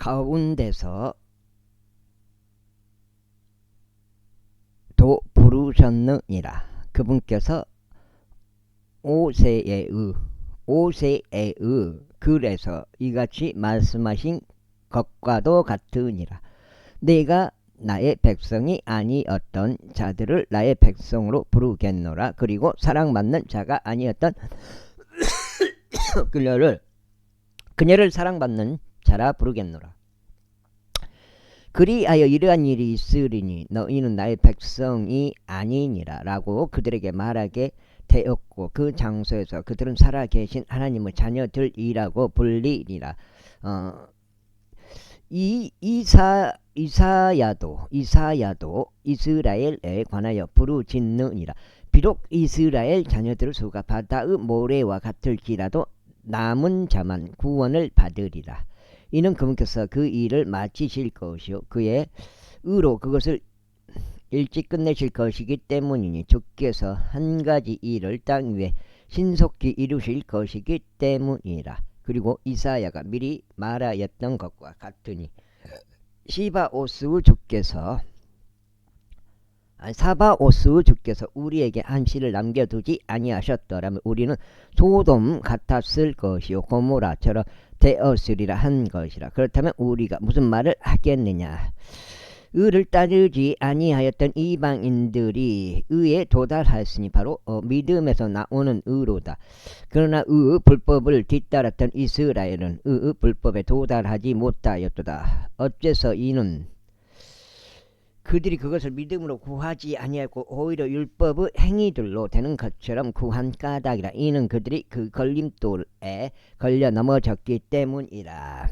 가운데서 도 부르셨느니라. 그분께서 오세의 글에서 이같이 말씀하신 것과도 같으니라. 내가 나의 백성이 아니었던 자들을 나의 백성으로 부르겠노라. 그리고 사랑받는 자가 아니었던 그녀를 사랑받는 자라 부르겠노라. 그리하여 이러한 일이 있으리니 너희는 나의 백성이 아니니라 라고 그들에게 말하게 되었고, 그 장소에서 그들은 살아계신 하나님의 자녀들이라고 불리니라. 이사야도 이스라엘에 관하여 부르짖느니라. 비록 이스라엘 자녀들의 수가 바다의 모래와 같을지라도 남은 자만 구원을 받으리라. 이는 그분께서 그 일을 마치실 것이요 그의 의로 그것을 일찍 끝내실 것이기 때문이니, 주께서 한 가지 일을 땅 위에 신속히 이루실 것이기 때문이라. 그리고 이사야가 미리 말하였던 것과 같으니 사바오스의 주께서 우리에게 한시를 남겨두지 아니하셨더라면 우리는 소돔 같았을 것이요 고모라처럼 되었으리라 한 것이라. 그렇다면 우리가 무슨 말을 하겠느냐. 의를 따르지 아니하였던 이방인들이 의에 도달하였으니 바로 믿음에서 나오는 의로다. 그러나 의의 불법을 뒤따랐던 이스라엘은 의의 불법에 도달하지 못하였도다. 어째서 이는 그들이 그것을 믿음으로 구하지 아니하고 오히려 율법의 행위들로 되는 것처럼 구한 까닭이라. 이는 그들이 그 걸림돌에 걸려 넘어졌기 때문이라.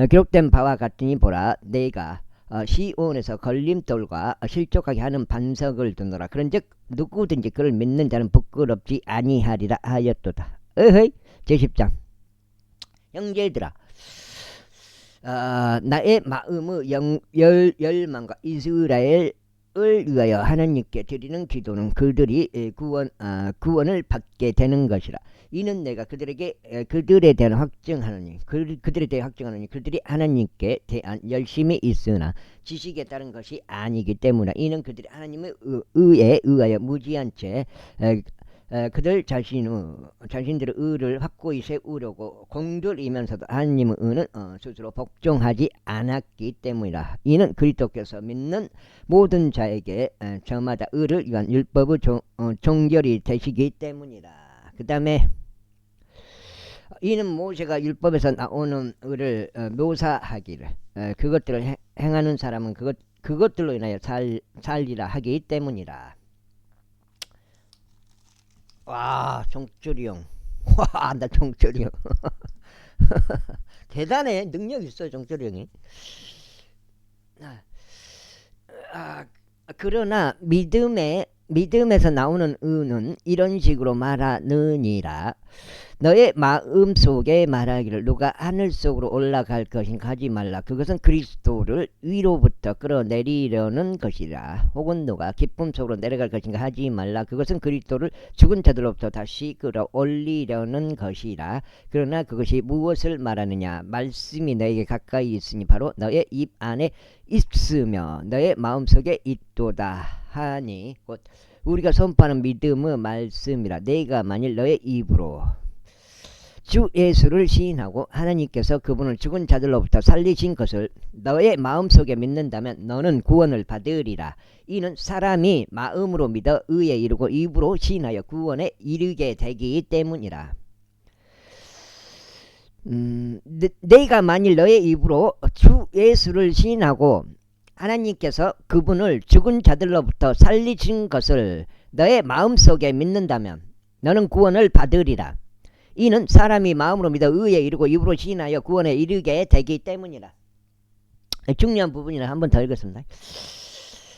기록된 바와 같으니 보라, 내가 시온에서 걸림돌과 실족하게 하는 반석을 두노라. 그런즉 누구든지 그를 믿는 자는 부끄럽지 아니하리라 하였도다. 제10장. 형제들아, 나의 마음의 열망과 이스라엘을 위하여 하나님께 드리는 기도는 그들이 구원을 받게 되는 것이라. 이는 내가 그들에 대해 확증하노니 그들이 하나님께 대한 열심이 있으나 지식에 따른 것이 아니기 때문이라. 이는 그들이 하나님의 의에 의하여 무지한 채 그들 자신들의 의를 확고히 세우려고 공들이면서도 하나님의 의는 스스로 복종하지 않았기 때문이라. 이는 그리스도께서 믿는 모든 자에게 저마다 의를 위한 율법의 종결이 되시기 때문이라. 그 다음에 이는 모세가 율법에서 나오는 의를 묘사하기를 그것들을 행하는 사람은 그것들로 인하여 살리라 하기 때문이라. 와, 종철이 형. 와, 나 종철이 형. 대단해. 능력 있어, 종철이 형이. 그러나 믿음에서 나오는 의는 이런 식으로 말하느니라. 너의 마음속에 말하기를 누가 하늘 속으로 올라갈 것인 가지 말라. 그것은 그리스도를 위로부터 끌어내리려는 것이라. 혹은 누가 기쁨 속으로 내려갈 것인가 하지 말라. 그것은 그리스도를 죽은 자들로부터 다시 끌어올리려는 것이라. 그러나 그것이 무엇을 말하느냐. 말씀이 너에게 가까이 있으니 바로 너의 입 안에 있으며 너의 마음속에 있도다 하니 곧 우리가 선포하는 믿음의 말씀이라. 내가 만일 너의 입으로 주 예수를 시인하고 하나님께서 그분을 죽은 자들로부터 살리신 것을 너의 마음속에 믿는다면 너는 구원을 받으리라. 이는 사람이 마음으로 믿어 의에 이르고 입으로 시인하여 구원에 이르게 되기 때문이라. 내가 만일 너의 입으로 주 예수를 시인하고 하나님께서 그분을 죽은 자들로부터 살리신 것을 너의 마음속에 믿는다면 너는 구원을 받으리라. 이는 사람이 마음으로 믿어 의에 이르고 입으로 시인하여 구원에 이르게 되기 때문이라. 중요한 부분이라 한 번 더 읽겠습니다.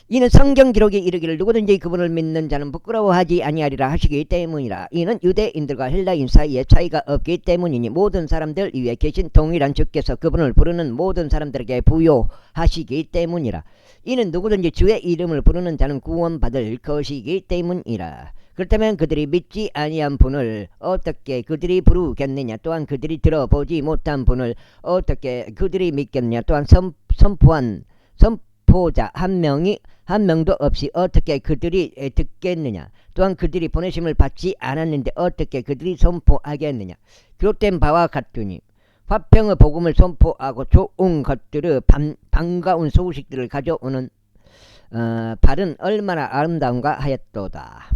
이는 성경 기록이 이르기를 누구든지 그분을 믿는 자는 부끄러워하지 아니하리라 하시기 때문이라. 이는 유대인들과 헬라인 사이에 차이가 없기 때문이니 모든 사람들 위에 계신 동일한 주께서 그분을 부르는 모든 사람들에게 부요하시기 때문이라. 이는 누구든지 주의 이름을 부르는 자는 구원받을 것이기 때문이라. 그렇다면 그들이 믿지 아니한 분을 어떻게 그들이 부르겠느냐? 또한 그들이 들어보지 못한 분을 어떻게 그들이 믿겠느냐? 또한 선포자 한 명도 없이 어떻게 그들이 듣겠느냐? 또한 그들이 보내심을 받지 않았는데 어떻게 그들이 선포하겠느냐? 기록된 바와 같으니 화평의 복음을 선포하고 좋은 것들을 반가운 소식들을 가져오는 발은 얼마나 아름다운가 하였도다.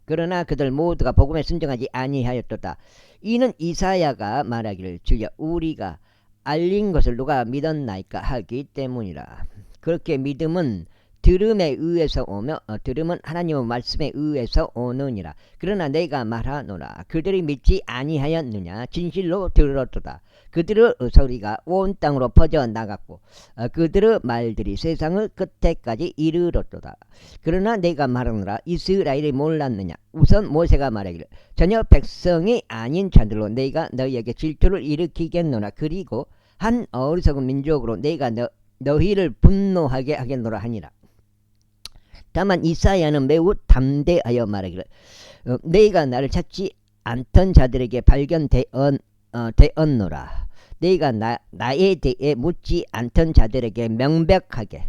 그러나 그들 모두가 복음에 순종하지 아니하였도다. 이는 이사야가 말하기를 주여 우리가 알린 것을 누가 믿었나이까 하기 때문이라. 그렇게 믿음은 들음에 의해서 오며 들음은 하나님의 말씀에 의해서 오느니라. 그러나 내가 말하노라 그들이 믿지 아니하였느냐? 진실로 들었도다. 그들의 소리가 온 땅으로 퍼져나갔고 그들의 말들이 세상의 끝에까지 이르렀도다. 그러나 내가 말하노라 이스라엘이 몰랐느냐? 우선 모세가 말하기를 전혀 백성이 아닌 자들로 내가 너희에게 질투를 일으키겠노라. 그리고 한 어리석은 민족으로 내가 너희를 분노하게 하겠노라 하니라. 다만 이사야는 매우 담대하여 말하기를 내가 나를 찾지 않던 자들에게 발견되었노라. 내가 나에 대해 묻지 않던 자들에게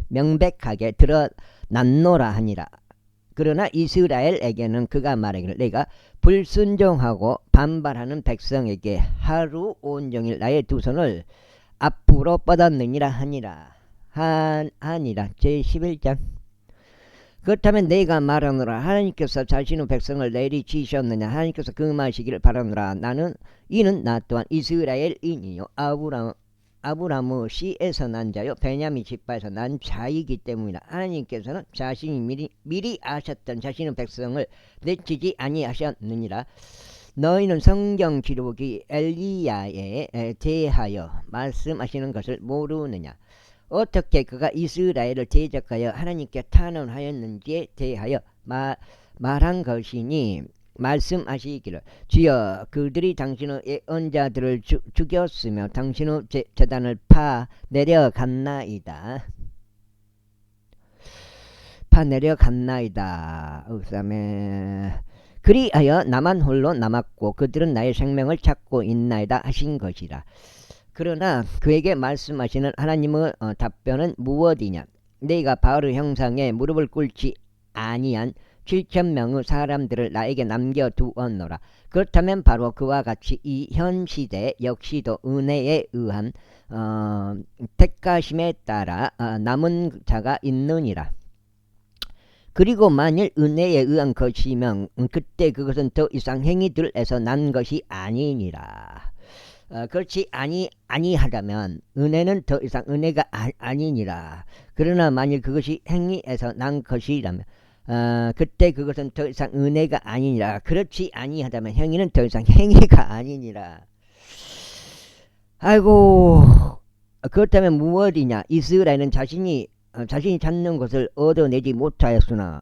명백하게 드러났노라 하니라. 그러나 이스라엘에게는 그가 말하기를 내가 불순종하고 반발하는 백성에게 하루 온종일 나의 두 손을 앞으로 뻗었느니라 하니라. 제11장. 그렇다면 내가 말하노라 하나님께서 자신의 백성을 내리치셨느냐? 하나님께서 금하시기를 바라노라. 이는 나 또한 이스라엘인이요 아브라함의 씨에서 난 자요 베냐민 지파에서 난 자이기 때문이라. 하나님께서는 자신이 미리 아셨던 자신의 백성을 내치지 아니하셨느니라. 너희는 성경 기록이 엘리야에 대하여 말씀하시는 것을 모르느냐? 어떻게 그가 이스라엘을 대적하여 하나님께 탄원하였는지에 대하여 말한 것이니 말씀하시기를 주여 그들이 당신의 예언자들을 죽였으며 당신의 제단을 파 내려갔나이다. 그다음에 그리하여 나만 홀로 남았고 그들은 나의 생명을 찾고 있나이다 하신 것이라. 그러나 그에게 말씀하시는 하나님의 답변은 무엇이냐? 내가 바울의 형상에 무릎을 꿇지 아니한 7,000명의 사람들을 나에게 남겨두었노라. 그렇다면 바로 그와 같이 이 현 시대 역시도 은혜에 의한 택하심에 따라 남은 자가 있느니라. 그리고 만일 은혜에 의한 것이면 그때 그것은 더 이상 행위들에서 난 것이 아니니라. 그렇지 아니하다면 은혜는 더 이상 은혜가 아니니라. 그러나 만일 그것이 행위에서 난 것이라면 그때 그것은 더 이상 은혜가 아니니라. 그렇지 아니하다면 행위는 더 이상 행위가 아니니라. 아이고, 그렇다면 무엇이냐? 이스라엘은 자신이 찾는 것을 얻어내지 못하였으나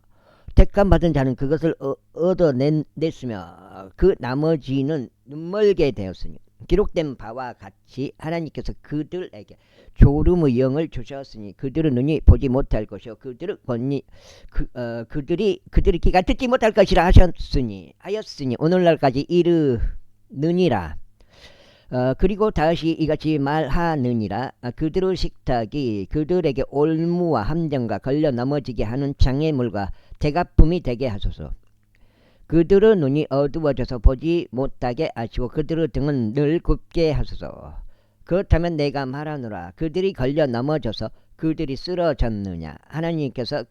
택함 받은 자는 그것을 얻어냈으며 그 나머지는 눈멀게 되었으니 기록된 바와 같이 하나님께서 그들에게 졸음의 영을 주셨으니 그들은 눈이 보지 못할 것이요 그들의 그들이 귀가 듣지 못할 것이라 하였으니 오늘날까지 이르느니라. 그리고 다시 이같이 말하느니라. 그들의 식탁이 그들에게 올무와 함정과 걸려 넘어지게 하는 장애물과 대가품이 되게 하소서. 그들의 눈이 어두워져서 보지 못하게 하시고 그들의 등은 늘 굽게 하소서. 그렇다면 내가 말하노라. 그들이 걸려 넘어져서 그들이 쓰러졌느냐? 하나님께서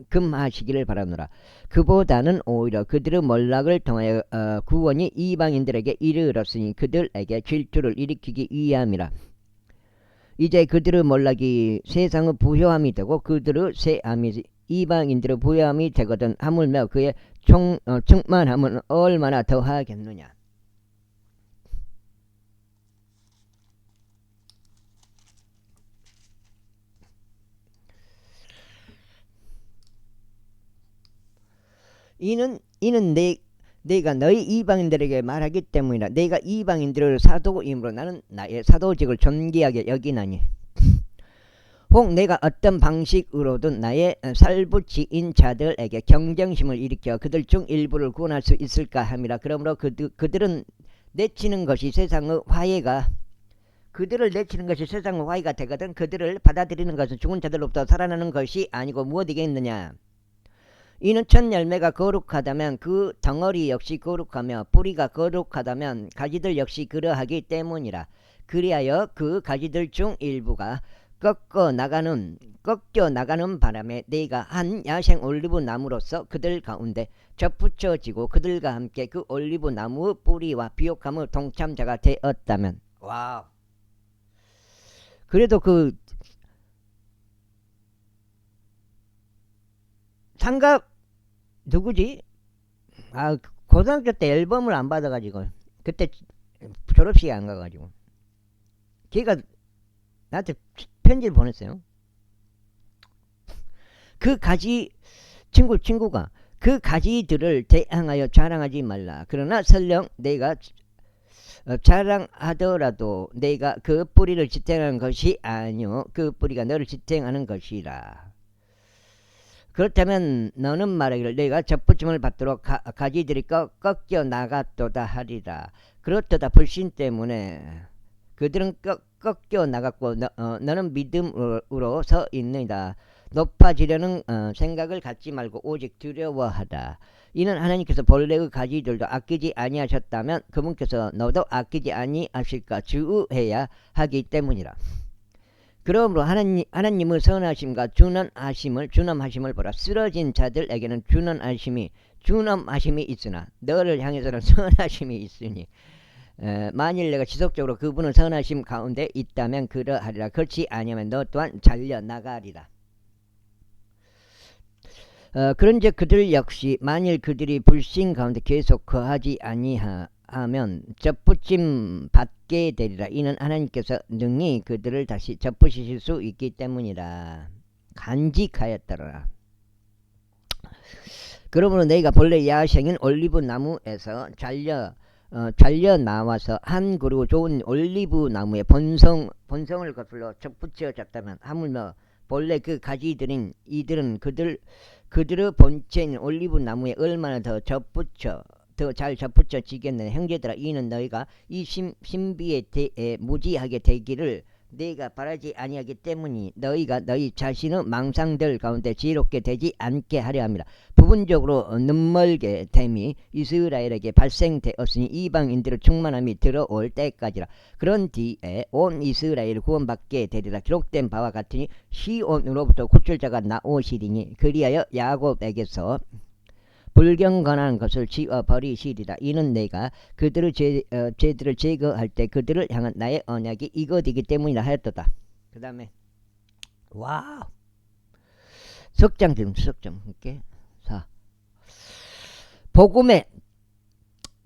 금하시기를 바라노라. 그보다는 오히려 그들의 몰락을 통하여 구원이 이방인들에게 이르렀으니 그들에게 질투를 일으키기 위함이라. 이제 그들의 몰락이 세상의 부요함이 되고 그들의 쇠함이 이방인들의 부요함이 되거든 하물며 그의 충만함은 얼마나 더하겠느냐. 이는 내가 너희 이방인들에게 말하기 때문이라. 내가 이방인들을 사도임으로 나는 나의 사도직을 존귀하게 여기나니 혹 내가 어떤 방식으로든 나의 살부치인 자들에게 경쟁심을 일으켜 그들 중 일부를 구원할 수 있을까 함이라. 그러므로 그들은 내치는 것이 세상의 화해가 그들을 내치는 것이 세상의 화해가 되거든. 그들을 받아들이는 것은 죽은 자들로부터 살아나는 것이 아니고 무엇이겠느냐. 이는 첫 열매가 거룩하다면 그 덩어리 역시 거룩하며 뿌리가 거룩하다면 가지들 역시 그러하기 때문이라. 그리하여 그 가지들 중 일부가 꺾여 나가는 바람에 네가 한 야생 올리브 나무로서 그들 가운데 접붙여지고 그들과 함께 그 올리브 나무의 뿌리와 비옥함의 동참자가 되었다면. 와우. 그래도 그 상갑 누구지? 고등학교 때 앨범을 안 받아가지고 그때 졸업식에 안 가가지고 걔가 나한테 편지를 보냈어요. 그 가지 친구가 그 가지들을 대항하여 자랑하지 말라. 그러나 설령 내가 자랑하더라도 내가 그 뿌리를 지탱하는 것이 아니요 그 뿌리가 너를 지탱하는 것이라. 그렇다면 너는 말하기를 내가 접붙임을 받도록 가지들이 꺾여 나갔도다 하리라. 그렇도다 불신 때문에 그들은 꺾여 나갔고 너는 믿음으로 서 있느니라. 높아지려는 생각을 갖지 말고 오직 두려워하다. 이는 하나님께서 본래의 가지들도 아끼지 아니하셨다면 그분께서 너도 아끼지 아니하실까 주의해야 하기 때문이라. 그러므로 하나님의 선하심과 준엄하심을 보라. 쓰러진 자들에게는 준엄하심이 있으나 너를 향해서는 선하심이 있으니 만일 내가 지속적으로 그분의 선하심 가운데 있다면 그러하리라. 그렇지 아니하면 너 또한 잘려나가리라. 그런즉 그들 역시 만일 그들이 불신 가운데 계속 거하지 아니하면 접붙임 받게 되리라. 이는 하나님께서 능히 그들을 다시 접붙이실 수 있기 때문이라. 간직하였더라. 그러므로 너희가 본래 야생인 올리브 나무에서 잘려 나와서 한 그루 좋은 올리브 나무의 본성을 거슬러 접붙여졌다면 하물며 본래 그 가지들인 이들은 그들의 본체인 올리브 나무에 얼마나 더 잘 접붙여지겠느냐. 형제들아, 이는 너희가 이 신비에 대해 무지하게 되기를 너희가 바라지 아니하기 때문이 너희가 너희 자신의 망상들 가운데 지혜롭게 되지 않게 하려 합니다. 부분적으로 눈멀게 됨이 이스라엘에게 발생되었으니 이방인들의 충만함이 들어올 때까지라. 그런 뒤에 온 이스라엘 구원받게 되리라. 기록된 바와 같으니 시온으로부터 구출자가 나오시리니 그리하여 야곱에게서 불경건한 것을 지워버리시리라. 이는 내가 그들의 죄들을 제거할 때 그들을 향한 나의 언약이 이것이기 때문이라 하였도다. 그 다음에 와우, 석장 이렇게. 자, 복음에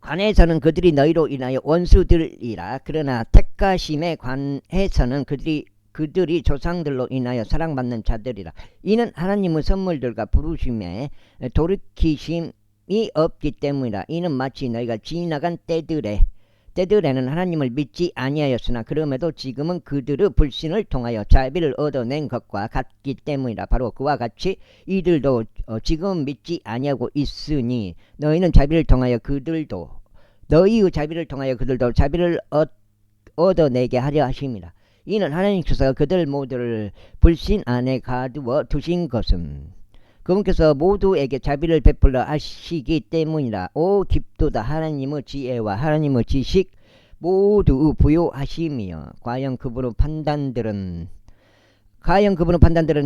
관해서는 그들이 너희로 인하여 원수들이라. 그러나 택하심에 관해서는 그들이 조상들로 인하여 사랑받는 자들이라. 이는 하나님의 선물들과 부르심에 돌이키심이 없기 때문이라. 이는 마치 너희가 지나간 때들에는 하나님을 믿지 아니하였으나 그럼에도 지금은 그들의 불신을 통하여 자비를 얻어낸 것과 같기 때문이라. 바로 그와 같이 이들도 지금 믿지 아니하고 있으니 너희의 자비를 통하여 그들도 자비를 얻어내게 하려 하심이라. 이는 하나님께서 그들 모두를 불신 안에 가두어 두신 것은 그분께서 모두에게 자비를 베풀어 하시기 때문이라. 오 깊도다. 하나님의 지혜와 하나님의 지식 모두 부요하시며 과연 그분의 판단들은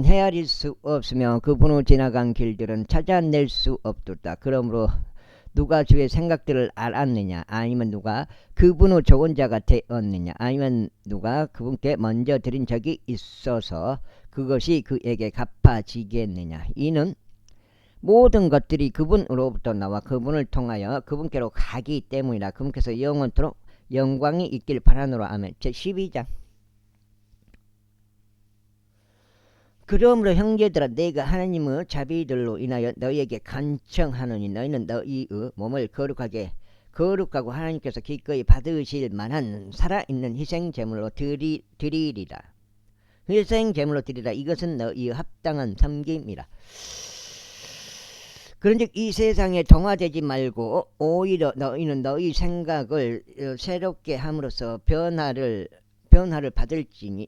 헤아릴 수 없으며 그분의 지나간 길들은 찾아낼 수 없도다. 그러므로 누가 주의 생각들을 알았느냐? 아니면 누가 그분의 좋은 자가 되었느냐? 아니면 누가 그분께 먼저 드린 적이 있어서 그것이 그에게 갚아지겠느냐? 이는 모든 것들이 그분으로부터 나와 그분을 통하여 그분께로 가기 때문이라. 그분께서 영원토록 영광이 있길 바라노라. 아멘. 제12장. 그러므로 형제들아, 내가 하나님의 자비들로 인하여 너희에게 간청하노니 너희는 너희의 몸을 거룩하고 하나님께서 기꺼이 받으실 만한 살아있는 희생제물로 드리리라. 회생 제물로 드리라. 이것은 너희의 합당한 섬김이라. 그런즉 이 세상에 동화되지 말고 오히려 너희는 너희 생각을 새롭게 함으로써 변화를 받을지니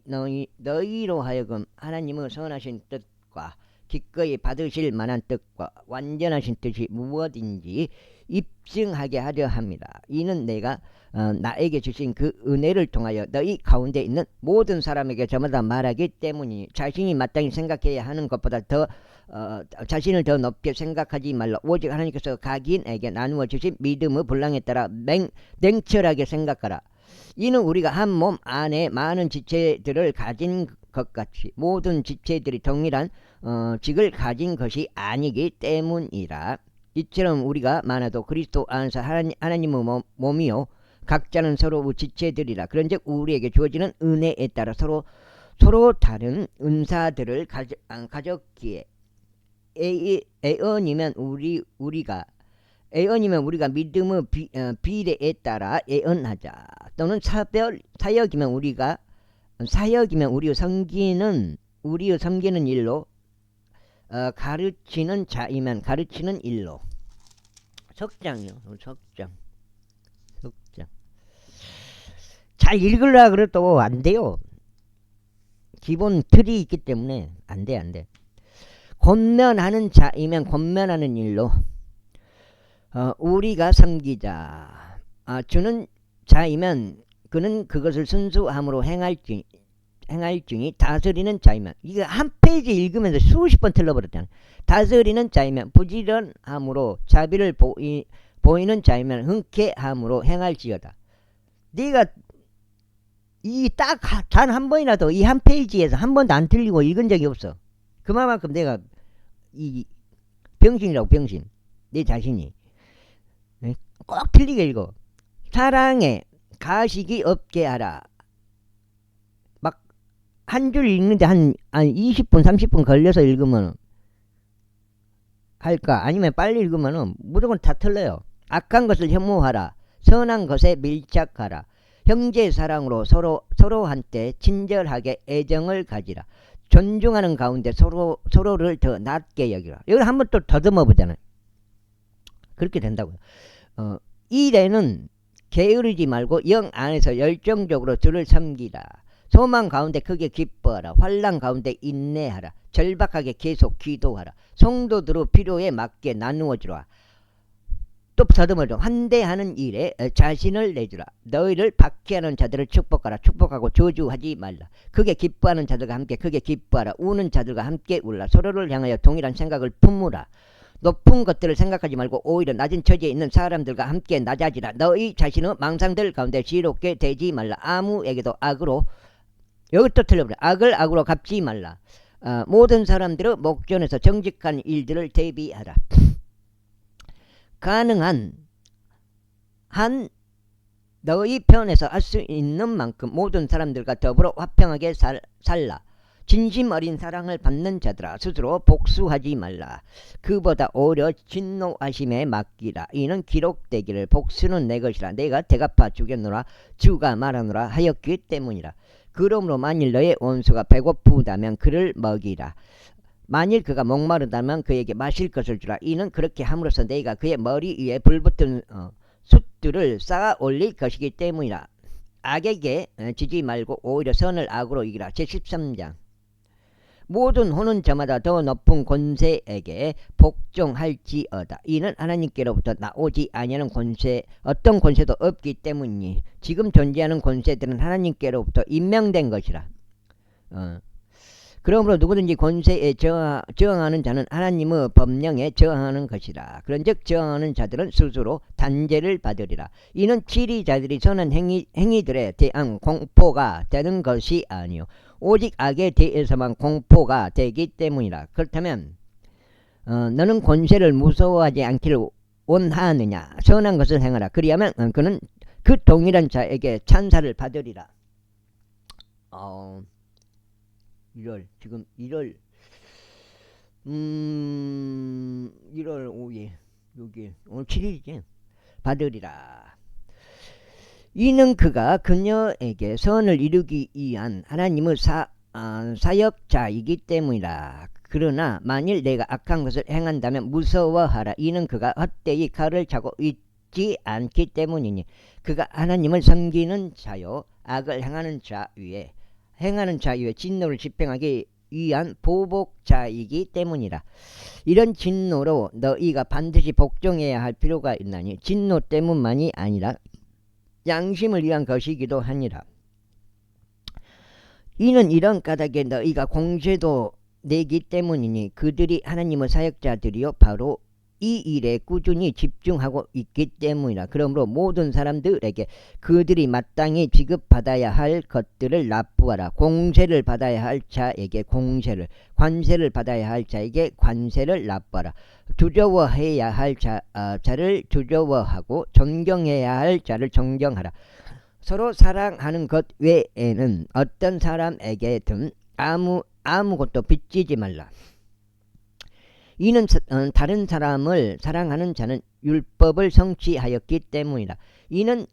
너희로 하여금 하나님의 선하신 뜻과 기꺼이 받으실 만한 뜻과 완전하신 뜻이 무엇인지 입증하게 하려 합니다. 이는 내가 나에게 주신 그 은혜를 통하여 너희 가운데 있는 모든 사람에게 저마다 말하기 때문이니 자신이 마땅히 생각해야 하는 것보다 더 자신을 더 높게 생각하지 말라. 오직 하나님께서 각인에게 나누어 주신 믿음의 분량에 따라 냉철하게 생각하라. 이는 우리가 한 몸 안에 많은 지체들을 가진 것 같이 모든 지체들이 동일한 직을 가진 것이 아니기 때문이라. 이처럼 우리가 많아도 그리스도 안에서 하나님의 몸이요 각자는 서로의 지체들이라. 그런즉 우리에게 주어지는 은혜에 따라 서로 다른 은사들을 가졌기에 애언이면 우리가 믿음의 비례에 따라 애언하자. 또는 사역이면 우리의 섬기는 일로 가르치는 자이면 가르치는 일로. 석장이요. 석장. 잘 읽으려 그래도 안 돼요. 기본 틀이 있기 때문에 안 돼. 권면하는 자이면 권면하는 일로 우리가 섬기자. 주는 자이면 그는 그것을 순수함으로 행할 중이 다스리는 자이면, 이거 한 페이지 읽으면서 수십 번 틀려버렸잖아. 다스리는 자이면 부지런함으로 자비를 보이는 자이면 흔쾌함으로 행할지어다. 네가 이 딱 단 한 번이라도 이 한 페이지에서 한 번도 안 틀리고 읽은 적이 없어. 그만큼 내가 이 병신이라고. 병신. 내 자신이 꼭 틀리게 읽어. 사랑에 가식이 없게 하라. 막 한 줄 읽는데 한 20분 30분 걸려서 읽으면 할까? 아니면 빨리 읽으면 무조건 다 틀려요. 악한 것을 혐오하라. 선한 것에 밀착하라. 형제 사랑으로 서로한테 친절하게 애정을 가지라. 존중하는 가운데 서로를 더 낮게 여기라. 이걸 한번 또 더듬어 보잖아요. 그렇게 된다고요. 일에는 게으르지 말고 영 안에서 열정적으로 주를 섬기라. 소망 가운데 크게 기뻐하라. 환난 가운데 인내하라. 절박하게 계속 기도하라. 성도들의 필요에 맞게 나누어 주라. 또 더듬어줘. 환대하는 일에 자신을 내주라. 너희를 박해하는 자들을 축복하라. 축복하고 저주하지 말라. 크게 기뻐하는 자들과 함께 크게 기뻐하라. 우는 자들과 함께 울라. 서로를 향하여 동일한 생각을 품으라. 높은 것들을 생각하지 말고 오히려 낮은 처지에 있는 사람들과 함께 낮아지라. 너희 자신의 망상들 가운데 지롭게 되지 말라. 아무에게도 악으로, 여기 또 틀려버려. 악을 악으로 갚지 말라. 모든 사람들의 목전에서 정직한 일들을 대비하라. 가능한 한 너희 편에서 할 수 있는 만큼 모든 사람들과 더불어 화평하게 살라. 진심 어린 사랑을 받는 자들아, 스스로 복수하지 말라. 그보다 오히려 진노하심에 맡기라. 이는 기록되기를 복수는 내 것이라. 내가 대갚아 주겠노라. 주가 말하노라 하였기 때문이라. 그러므로 만일 너의 원수가 배고프다면 그를 먹이라. 만일 그가 목마르다면 그에게 마실 것을 주라. 이는 그렇게 함으로써 내가 그의 머리 위에 불붙은 숫들을 쌓아 올릴 것이기 때문이라. 악에게 지지 말고 오히려 선을 악으로 이기라. 제13장. 모든 호는 저마다 더 높은 권세에게 복종할지어다. 이는 하나님께로부터 나오지 아니하는 권세, 어떤 권세도 없기 때문이니 지금 존재하는 권세들은 하나님께로부터 임명된 것이라. 그러므로 누구든지 권세에 저항하는 자는 하나님의 법령에 저항하는 것이라. 그런즉 저항하는 자들은 스스로 단죄를 받으리라. 이는 치리자들이 선한 행위들에 대한 공포가 되는 것이 아니요 오직 악에 대해서만 공포가 되기 때문이라. 그렇다면 너는 권세를 무서워하지 않기를 원하느냐? 선한 것을 행하라. 그리하면 그는 그 동일한 자에게 찬사를 받으리라. 1월 5일 6일 오늘 7일이지. 받으리라. 이는 그가 그녀에게 선을 이루기 위한 하나님의 사역자이기 때문이라. 그러나 만일 내가 악한 것을 행한다면 무서워하라. 이는 그가 헛되이 칼을 차고 있지 않기 때문이니 그가 하나님을 섬기는 자요 악을 행하는 자 위에 진노를 집행하기 위한 보복자이기 때문이라. 이런 진노로 너희가 반드시 복종해야 할 필요가 있나니 진노 때문만이 아니라 양심을 위한 것이기도 하니라. 이는 이런 까닭에 너희가 공죄도 내기 때문이니 그들이 하나님의 사역자들이요 바로 이 일에 꾸준히 집중하고 있기 때문이라. 그러므로 모든 사람들에게 그들이 마땅히 지급받아야 할 것들을 납부하라. 공세를 받아야 할 자에게 공세를, 관세를 받아야 할 자에게 관세를 납부하라. 두려워해야 할 자를 두려워하고 존경해야 할 자를 존경하라. 서로 사랑하는 것 외에는 어떤 사람에게든 아무것도 빚지지 말라. 이는 다른 사람을 사랑하는 자는 율법을 성취하였기 때문이라. 이는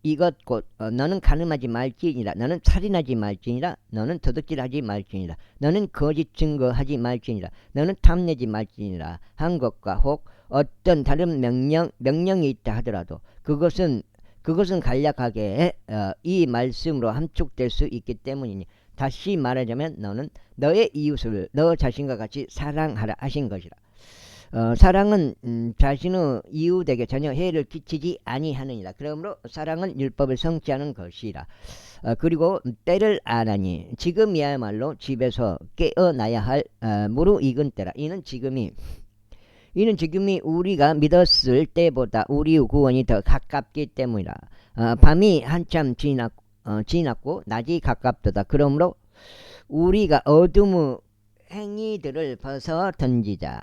이것 곧 너는 간음하지 말지니라. 너는 살인하지 말지니라. 너는 도둑질하지 말지니라. 너는 거짓 증거하지 말지니라. 너는 탐내지 말지니라 한 것과 혹 어떤 다른 명령이 있다 하더라도 그것은 간략하게 이 말씀으로 함축될 수 있기 때문이니 다시 말하자면 너는 너의 이웃을 너 자신과 같이 사랑하라 하신 것이라. 사랑은 자신의 이웃에게 전혀 해를 끼치지 아니하느니라. 그러므로 사랑은 율법을 성취하는 것이라. 그리고 때를 아나니 지금이야말로 집에서 깨어나야 할 무르익은 때라. 이는 지금이 우리가 믿었을 때보다 우리의 구원이 더 가깝기 때문이라. 밤이 한참 지났고 낮이 가깝도다. 그러므로 우리가 어둠의 행위들을 벗어 던지자.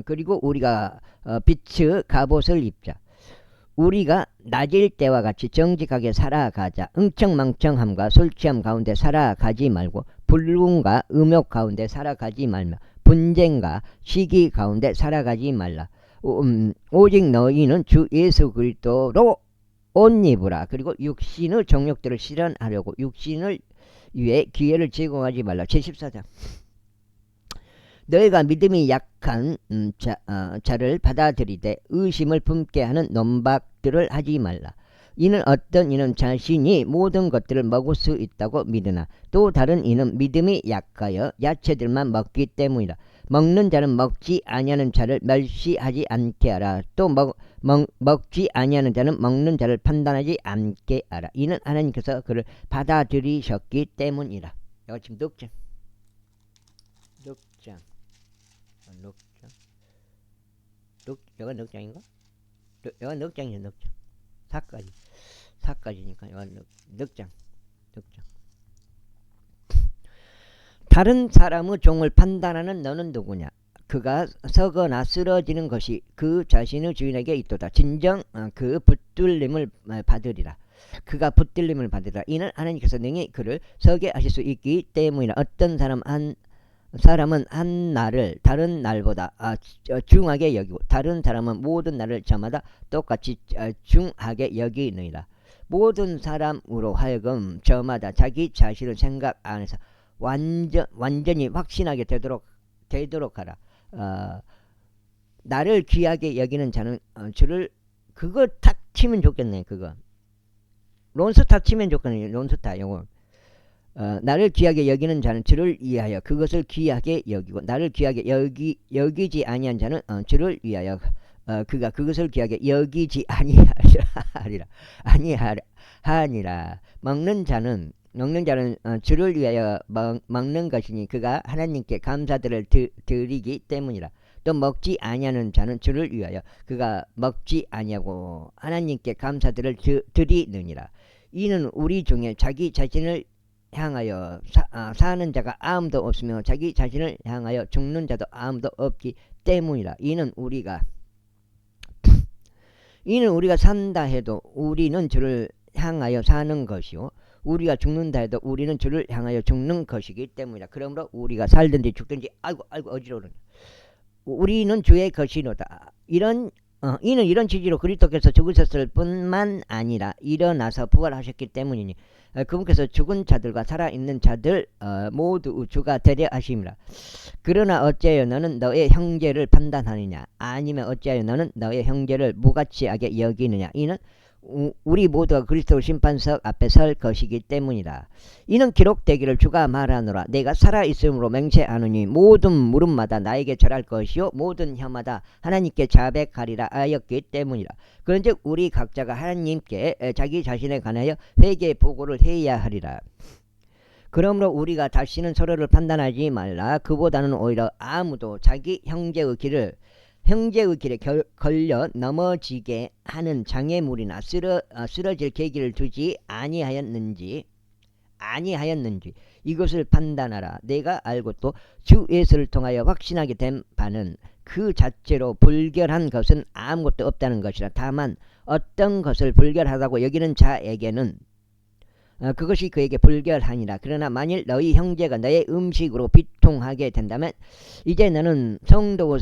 그리고 우리가 빛의 갑옷을 입자. 우리가 낮일 때와 같이 정직하게 살아가자. 흥청망청함과 술취함 가운데 살아가지 말고 불륜과 음욕 가운데 살아가지 말며 분쟁과 시기 가운데 살아가지 말라. 오직 너희는 주 예수 그리스도로 옷 입으라. 그리고 육신의 정욕들을 실현하려고 육신을 위해 기회를 제공하지 말라. 제14장. 너희가 믿음이 약한 자를 받아들이되 의심을 품게 하는 논박들을 하지 말라. 이는 어떤 이는 자신이 모든 것들을 먹을 수 있다고 믿으나 또 다른 이는 믿음이 약하여 야채들만 먹기 때문이라. 먹는 자는 먹지 아니하는 자를 멸시하지 않게 하라. 또 먹지 아니하는 자는 먹는 자를 판단하지 않게 하라. 이는 하나님께서 그를 받아들이셨기 때문이라. 이거 지금 넉장. 이거 넉장인가? 이거 넉장이야. 넉장. 4까지니까 이거 넉장. 다른 사람의 종을 판단하는 너는 누구냐? 그가 서거나 쓰러지는 것이 그 자신의 주인에게 있도다. 진정 그 붙들림을 받으리라. 그가 붙들림을 받으리라. 이는 하나님께서 능히 그를 서게 하실 수 있기 때문이라. 어떤 사람은 한 날을 다른 날보다 중하게 여기고 다른 사람은 모든 날을 저마다 똑같이 중하게 여기느니라. 모든 사람으로 하여금 저마다 자기 자신을 생각 안에서 완전히 확신하게 되도록 하라. 나를 귀하게 여기는 자는 주를 그거 탁 치면 좋겠네. 그거 론스타 치면 좋겠네. 론스타 요거. 나를 귀하게 여기는 자는 주를 위하여 그것을 귀하게 여기고 나를 귀하게 여기지 아니한 자는 주를 위하여 그가 그것을 귀하게 여기지 아니하니라. 먹는 자는 주를 위하여 먹는 것이니 그가 하나님께 감사들을 드리기 때문이라. 또 먹지 아니하는 자는 주를 위하여 그가 먹지 아니하고 하나님께 감사들을 드리느니라. 이는 우리 중에 자기 자신을 향하여 사는 자가 아무도 없으며 자기 자신을 향하여 죽는 자도 아무도 없기 때문이라. 이는 우리가 산다 해도 우리는 주를 향하여 사는 것이요 우리가 죽는다 해도 우리는 주를 향하여 죽는 것이기 때문이라. 그러므로 우리가 살든지 죽든지 아이고 어지러워. 우리는 주의 것이로다. 이런 이는 이런 취지로 그리스도께서 죽으셨을 뿐만 아니라 일어나서 부활하셨기 때문이니 그분께서 죽은 자들과 살아있는 자들 모두 주가 되려 하심이라. 그러나 어찌하여 너는 너의 형제를 판단하느냐? 아니면 어찌하여 너는 너의 형제를 무가치하게 여기느냐? 이는 우리 모두가 그리스도 심판석 앞에 설 것이기 때문이다. 이는 기록되기를 주가 말하노라. 내가 살아있음으로 맹세하노니 모든 무릎마다 나에게 절할 것이요 모든 혀마다 하나님께 자백하리라 하였기 때문이라. 그런즉 우리 각자가 하나님께 자기 자신에 관하여 회개 보고를 해야 하리라. 그러므로 우리가 다시는 서로를 판단하지 말라. 그보다는 오히려 아무도 자기 형제의 길에 걸려 넘어지게 하는 장애물이나 쓰러질 계기를 두지 아니하였는지 이것을 판단하라. 내가 알고 또 주 예수를 통하여 확신하게 된 바는 그 자체로 불결한 것은 아무것도 없다는 것이라. 다만 어떤 것을 불결하다고 여기는 자에게는 그것이 그에게 불결하니라. 그러나 만일 너희 형제가 너의 음식으로 비통하게 된다면 이제 너는 성도의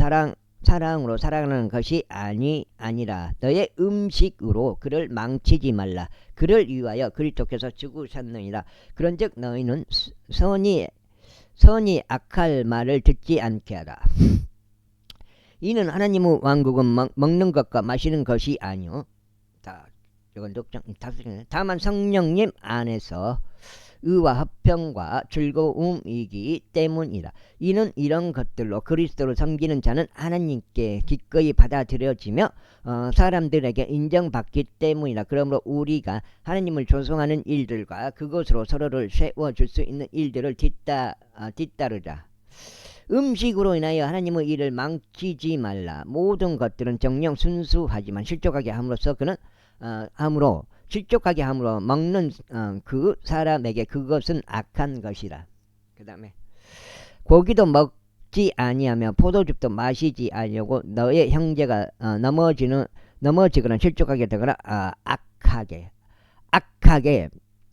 사랑으로 살아가는 것이 아니라 너의 음식으로 그를 망치지 말라. 그를 위하여 그리스도께서 죽으셨느니라. 그런즉 너희는 선이 악할 말을 듣지 않게 하라. 이는 하나님의 왕국은 먹는 것과 마시는 것이 아니요. 이건 6장 5장. 다만 성령님 안에서 의와 화평과 즐거움이기 때문이라. 이는 이런 것들로 그리스도를 섬기는 자는 하나님께 기꺼이 받아들여지며 사람들에게 인정받기 때문이라. 그러므로 우리가 하나님을 조성하는 일들과 그것으로 서로를 세워줄 수 있는 일들을 뒤따르자. 음식으로 인하여 하나님의 일을 망치지 말라. 모든 것들은 정녕 순수하지만 실족하게 함으로써 실족하게 함으로 먹는 그 사람에게 그것은 악한 것이라. 그 다음에 고기도 먹지 아니하며 포도즙도 마시지 아니하고 너의 형제가 넘어지거나 실족하게 되거나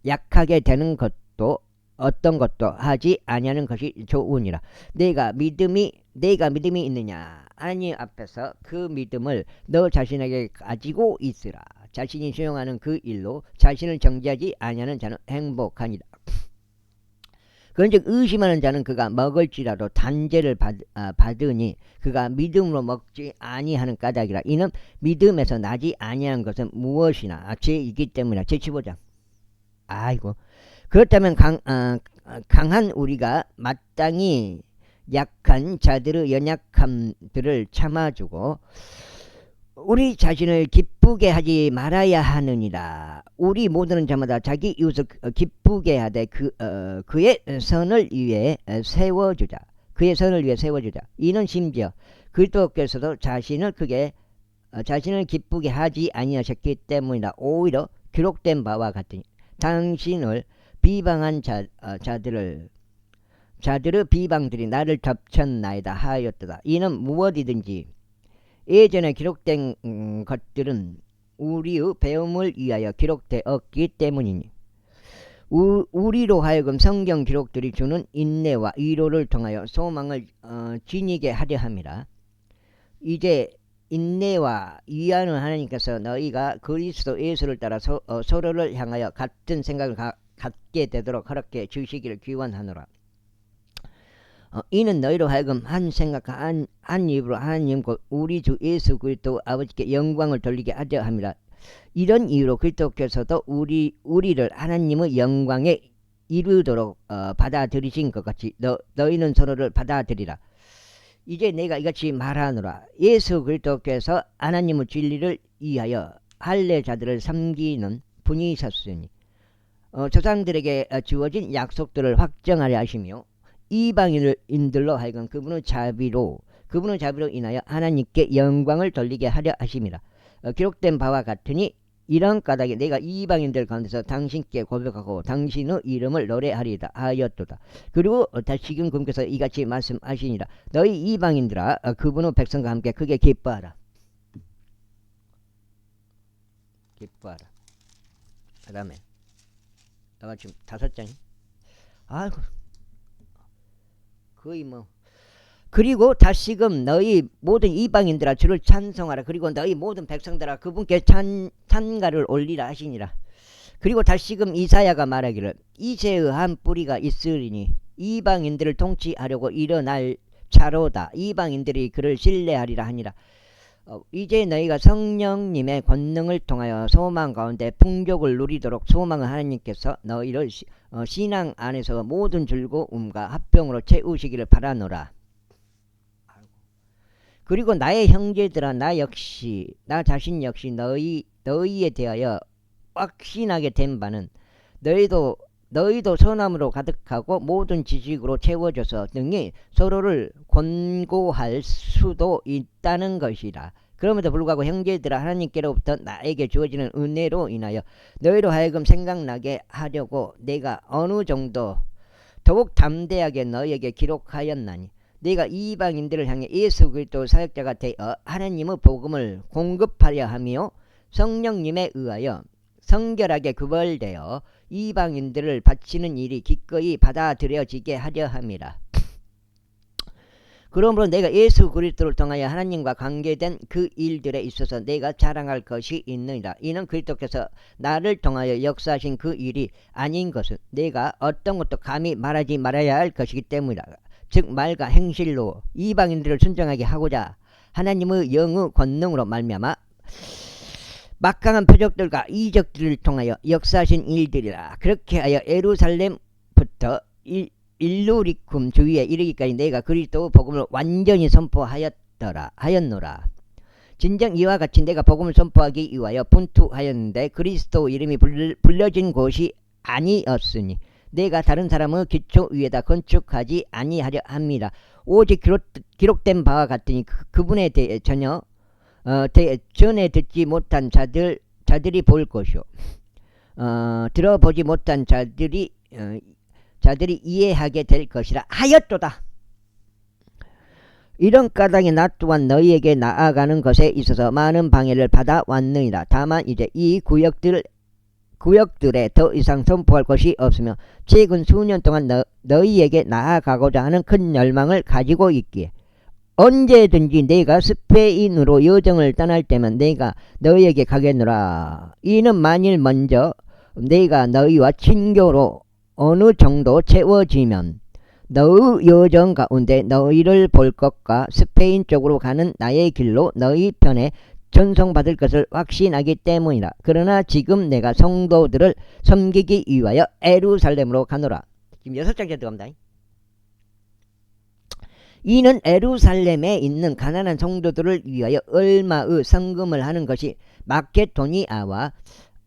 약하게 되는 것도 어떤 것도 하지 아니하는 것이 좋으니라. 내가 믿음이 있느냐? 하나님 앞에서 그 믿음을 너 자신에게 가지고 있으라. 자신이 수용하는 그 일로 자신을 정죄하지 아니하는 자는 행복하니라. 그런즉 의심하는 자는 그가 먹을지라도 단죄를 받으니 그가 믿음으로 먹지 아니하는 까닭이라. 이는 믿음에서 나지 아니하는 것은 무엇이나 죄이기 때문이라. 제15장. 아이고. 그렇다면 강한 우리가 마땅히 약한 자들의 연약함들을 참아주고 우리 자신을 기쁘게 하지 말아야 하느니라. 우리 모든 자마다 자기 이웃을 기쁘게 하되 그의 선을 위해 세워주자. 이는 심지어 그리스도께서도 자신을 기쁘게 하지 아니하셨기 때문이라. 오히려 기록된 바와 같으니 당신을 비방한 자들의 비방들이 나를 덮쳤나이다 하였도다. 이는 무엇이든지 예전에 기록된 것들은 우리의 배움을 위하여 기록되었기 때문이니 우리로 하여금 성경 기록들이 주는 인내와 위로를 통하여 소망을 지니게 하려 함이라. 이제 인내와 위하는 하나님께서 너희가 그리스도 예수를 따라 서로를 향하여 같은 생각을 갖게 되도록 허락해 주시기를 기원하노라. 이는 너희로 하여금 한 생각 한 입으로 하나님 곧 우리 주 예수 그리스도 아버지께 영광을 돌리게 하려 함이라. 이런 이유로 그리스도께서도 우리를 하나님의 영광에 이르도록 받아들이신 것 같이 너희는 서로를 받아들이라. 이제 내가 이같이 말하노라. 예수 그리스도께서 하나님의 진리를 위하여 할례자들을 섬기는 분이셨으니 조상들에게 주어진 약속들을 확정하려 하시며 이방인들로 하여금 그분의 자비로 인하여 하나님께 영광을 돌리게 하려 하심이라. 기록된 바와 같으니 이런 까닭에 내가 이방인들 가운데서 당신께 고백하고 당신의 이름을 노래하리다 하였도다. 그리고 다시금 그분께서 이같이 말씀하시니라. 너희 이방인들아 그분의 백성과 함께 크게 기뻐하라. 그 다음에 내가 지금 5장이 아이고 거의 그리고 다시금 너희 모든 이방인들아 주를 찬송하라. 그리고 너희 모든 백성들아 그분께 찬가를 올리라 하시니라. 그리고 다시금 이사야가 말하기를 이새의 한 뿌리가 있으리니 이방인들을 통치하려고 일어날 자로다. 이방인들이 그를 신뢰하리라 하니라. 이제 너희가 성령님의 권능을 통하여 소망 가운데 풍족을 누리도록 소망을 하나님께서 너희를 신앙 안에서 모든 즐거움과 합병으로 채우시기를 바라노라. 그리고 나의 형제들아 나 자신 역시 너희에 대하여 확신하게 된 바는 너희도 선함으로 가득하고 모든 지식으로 채워져서 등이 서로를 권고할 수도 있다는 것이라. 그럼에도 불구하고 형제들아 하나님께로부터 나에게 주어지는 은혜로 인하여 너희로 하여금 생각나게 하려고 내가 어느 정도 더욱 담대하게 너희에게 기록하였나니 내가 이방인들을 향해 예수 그리스도 사역자가 되어 하나님의 복음을 공급하려 하며 성령님에 의하여 성결하게 구별되어 이방인들을 바치는 일이 기꺼이 받아들여지게 하려 함이라. 그러므로 내가 예수 그리스도를 통하여 하나님과 관계된 그 일들에 있어서 내가 자랑할 것이 있느니라. 이는 그리스도께서 나를 통하여 역사하신 그 일이 아닌 것은 내가 어떤 것도 감히 말하지 말아야 할 것이기 때문이라. 즉 말과 행실로 이방인들을 순종하게 하고자 하나님의 영의 권능으로 말미암아 막강한 표적들과 이적들을 통하여 역사하신 일들이라. 그렇게 하여 예루살렘부터 일루리쿰 주위에 이르기까지 내가 그리스도 복음을 완전히 하였노라. 진정 이와 같이 내가 복음을 선포하기 위하여 분투하였는데 그리스도 이름이 불려진 곳이 아니었으니 내가 다른 사람의 기초 위에다 건축하지 아니하려 합니다. 오직 기록된 바와 같으니 그분에 대해 전에 듣지 못한 자들이 볼 것이요 들어보지 못한 자들이 이해하게 될 것이라 하였도다. 이런 까닭에 나 또한 너희에게 나아가는 것에 있어서 많은 방해를 받아왔느니라. 다만 이제 이 구역들에 더 이상 선포할 것이 없으며 최근 수년 동안 너희에게 나아가고자 하는 큰 열망을 가지고 있기에 언제든지 내가 스페인으로 여정을 떠날 때면 내가 너희에게 가겠노라. 이는 만일 먼저 내가 너희와 친교로 어느 정도 채워지면 너희 여정 가운데 너희를 볼 것과 스페인 쪽으로 가는 나의 길로 너희 편에 전송받을 것을 확신하기 때문이라. 그러나 지금 내가 성도들을 섬기기 위하여 예루살렘으로 가노라. 지금 6장째 들어갑니다. 이는 예루살렘에 있는 가난한 성도들을 위하여 얼마의 성금을 하는 것이 마케도니아와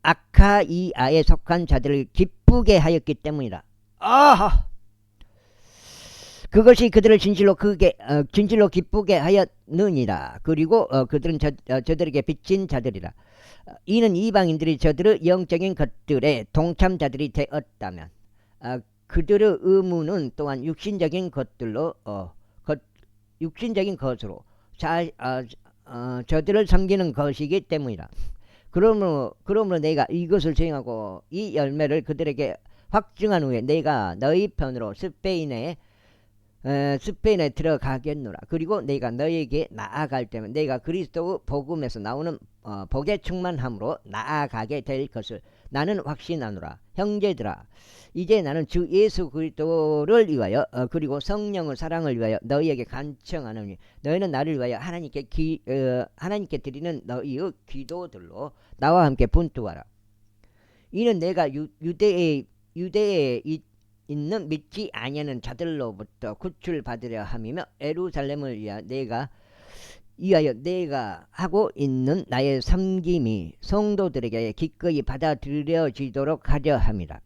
아카이아에 속한 자들을 기쁘게 하였기 때문이라. 아하! 그것이 그들을 진실로 기쁘게 하였느니라. 그리고 그들은 저들에게 빚진 자들이라. 이는 이방인들이 저들의 영적인 것들에 동참자들이 되었다면 그들의 의무는 또한 육신적인 것으로 저들을 섬기는 것이기 때문이라. 그러므로 내가 이것을 수행하고 이 열매를 그들에게 확증한 후에 내가 너희 편으로 스페인에 들어가겠노라. 그리고 내가 너희에게 나아갈 때면 내가 그리스도 복음에서 나오는 복의 충만함으로 나아가게 될 것을 나는 확신하노라. 형제들아, 이제 나는 주 예수 그리스도를 위하여 그리고 성령의 사랑을 위하여 너희에게 간청하노니 너희는 나를 위하여 하나님께 드리는 너희의 기도들로 나와 함께 분투하라. 이는 내가 유대에 있는 믿지 아니하는 자들로부터 구출받으려 함이며 예루살렘을 위하여 내가 하고 있는 나의 섬김이 성도들에게 기꺼이 받아들여지도록 하려 함이라.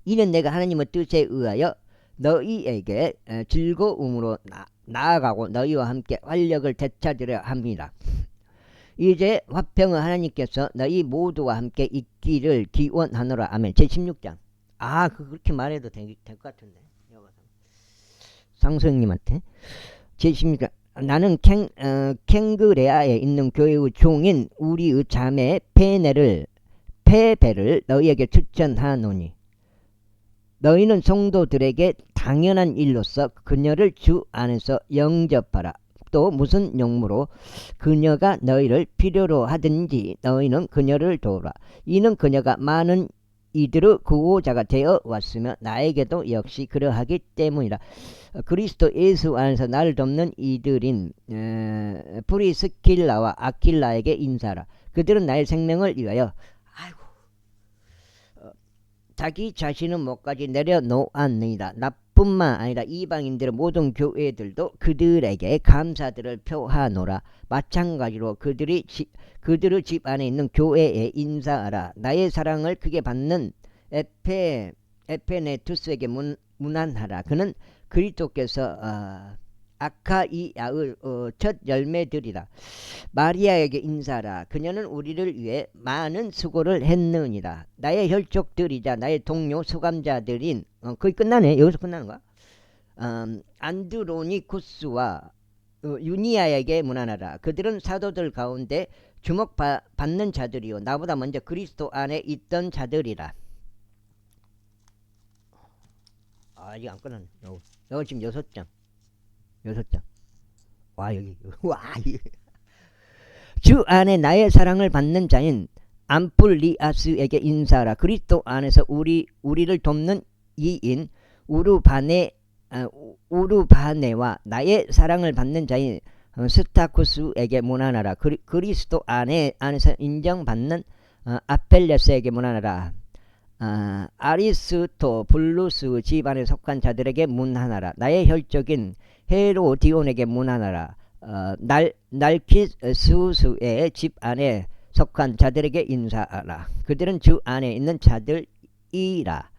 이는 내가 하나님의 뜻에 의하여 너희에게 즐거움으로 나아가고 너희와 함께 활력을 되찾으려 합니다. 이제 화평의 하나님께서 너희 모두와 함께 있기를 기원하노라. 아멘. 제16장. 그렇게 말해도 될 것 같은데. 상수형님한테. 제16장. 나는 캥그레아에 있는 교회의 종인 우리의 자매 페베를 너희에게 추천하노니 너희는 성도들에게 당연한 일로서 그녀를 주 안에서 영접하라. 또 무슨 용무로 그녀가 너희를 필요로 하든지 너희는 그녀를 도우라. 이는 그녀가 많은 이들의 구호자가 되어 왔으며 나에게도 역시 그러하기 때문이라. 그리스도 예수 안에서 나를 돕는 이들인 프리스킬라와 아킬라에게 인사하라. 그들은 나의 생명을 위하여 자기 자신은 목까지 내려놓았느니라. 나뿐만 아니라 이방인들의 모든 교회들도 그들에게 감사들을 표하노라. 마찬가지로 그들의 집 안에 있는 교회에 인사하라. 나의 사랑을 크게 받는 에페네투스에게 문안하라. 그는 그리스도께서 아카이아의 첫 열매들이라. 마리아에게 인사하라. 그녀는 우리를 위해 많은 수고를 했느니라. 나의 혈족들이자 나의 동료 수감자들인 거의 끝나네. 여기서 끝나는 거야. 안드로니쿠스와 유니아에게 문안하라. 그들은 사도들 가운데 주목받는 자들이요 나보다 먼저 그리스도 안에 있던 자들이라. 아직 안 끝났네. 너 지금 6장. 와 여기 주 안에 나의 사랑을 받는 자인 암플리아스에게 인사하라. 그리스도 안에서 우리를 돕는 이인 우르바네와 나의 사랑을 받는 자인 스타쿠스에게 문안하라. 그리스도 안에서 인정받는 아펠레스에게 문안하라. 아리스토블루스 집안에 속한 자들에게 문안하라. 나의 혈족인 헤로디온에게 문안하라. 날키스수의 집 안에 속한 자들에게 인사하라. 그들은 주 안에 있는 자들이라.